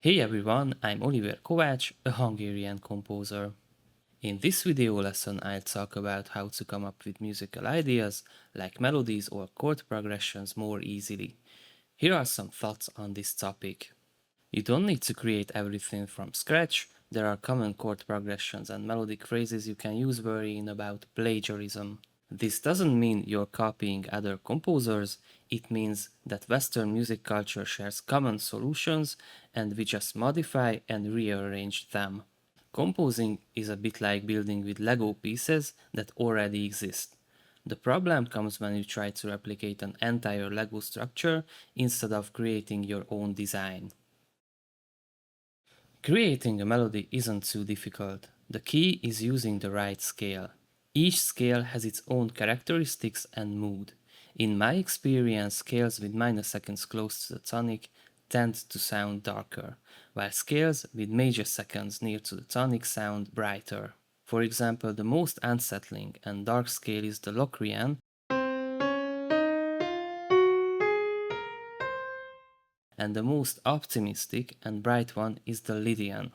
Hey everyone, I'm Oliver Kovács, a Hungarian composer. In this video lesson, I'll talk about how to come up with musical ideas like melodies or chord progressions more easily. Here are some thoughts on this topic. You don't need to create everything from scratch. There are common chord progressions and melodic phrases you can use worrying about plagiarism. This doesn't mean you're copying other composers, it means that Western music culture shares common solutions and we just modify and rearrange them. Composing is a bit like building with Lego pieces that already exist. The problem comes when you try to replicate an entire Lego structure instead of creating your own design. Creating a melody isn't too difficult. The key is using the right scale. Each scale has its own characteristics and mood. In my experience, scales with minor seconds close to the tonic tend to sound darker, while scales with major seconds near to the tonic sound brighter. For example, the most unsettling and dark scale is the Locrian, and the most optimistic and bright one is the Lydian.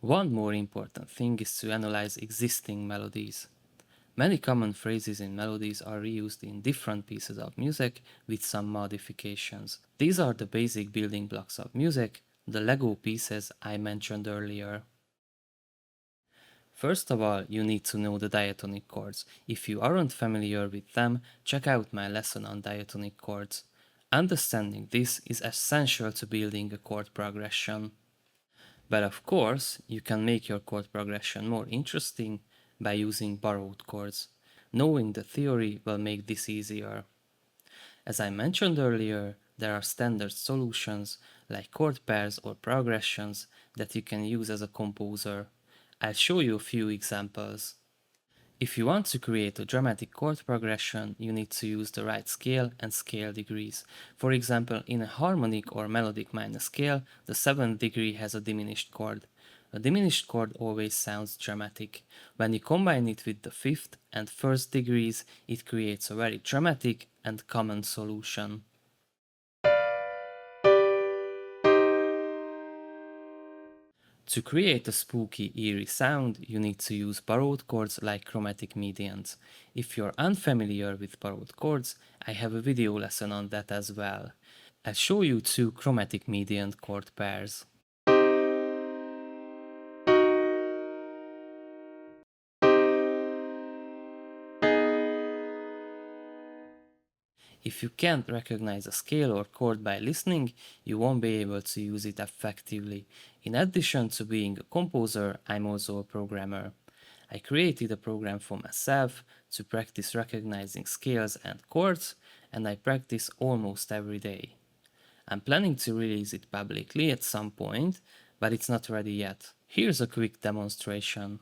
One more important thing is to analyze existing melodies. Many common phrases in melodies are reused in different pieces of music with some modifications. These are the basic building blocks of music, the Lego pieces I mentioned earlier. First of all, you need to know the diatonic chords. If you aren't familiar with them, check out my lesson on diatonic chords. Understanding this is essential to building a chord progression. But of course, you can make your chord progression more interesting by using borrowed chords. Knowing the theory will make this easier. As I mentioned earlier, there are standard solutions like chord pairs or progressions that you can use as a composer. I'll show you a few examples. If you want to create a dramatic chord progression, you need to use the right scale and scale degrees. For example, in a harmonic or melodic minor scale, the 7th degree has a diminished chord. A diminished chord always sounds dramatic. When you combine it with the 5th and 1st degrees, it creates a very dramatic and common solution. To create a spooky, eerie sound, you need to use borrowed chords like chromatic medians. If you're unfamiliar with borrowed chords, I have a video lesson on that as well. I'll show you two chromatic median chord pairs. If you can't recognize a scale or chord by listening, you won't be able to use it effectively. In addition to being a composer, I'm also a programmer. I created a program for myself to practice recognizing scales and chords, and I practice almost every day. I'm planning to release it publicly at some point, but it's not ready yet. Here's a quick demonstration.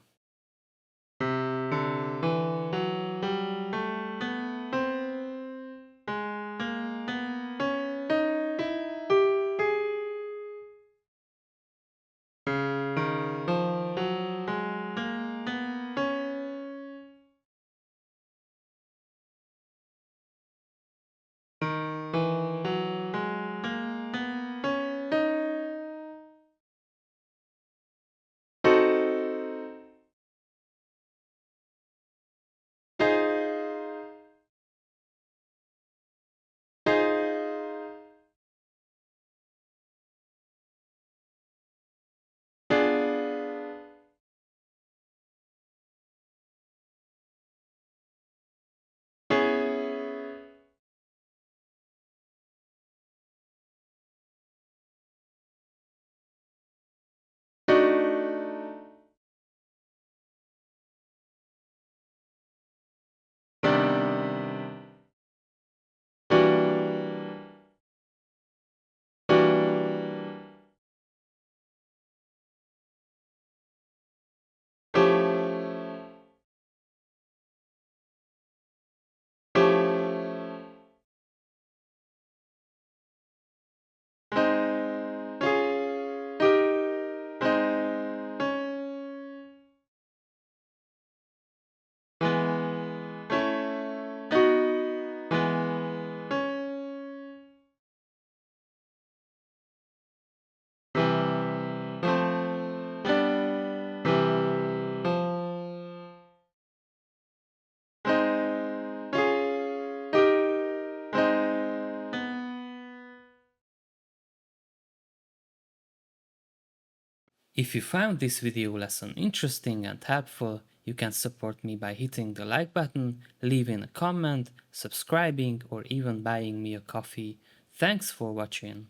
If you found this video lesson interesting and helpful, you can support me by hitting the like button, leaving a comment, subscribing, or even buying me a coffee. Thanks for watching.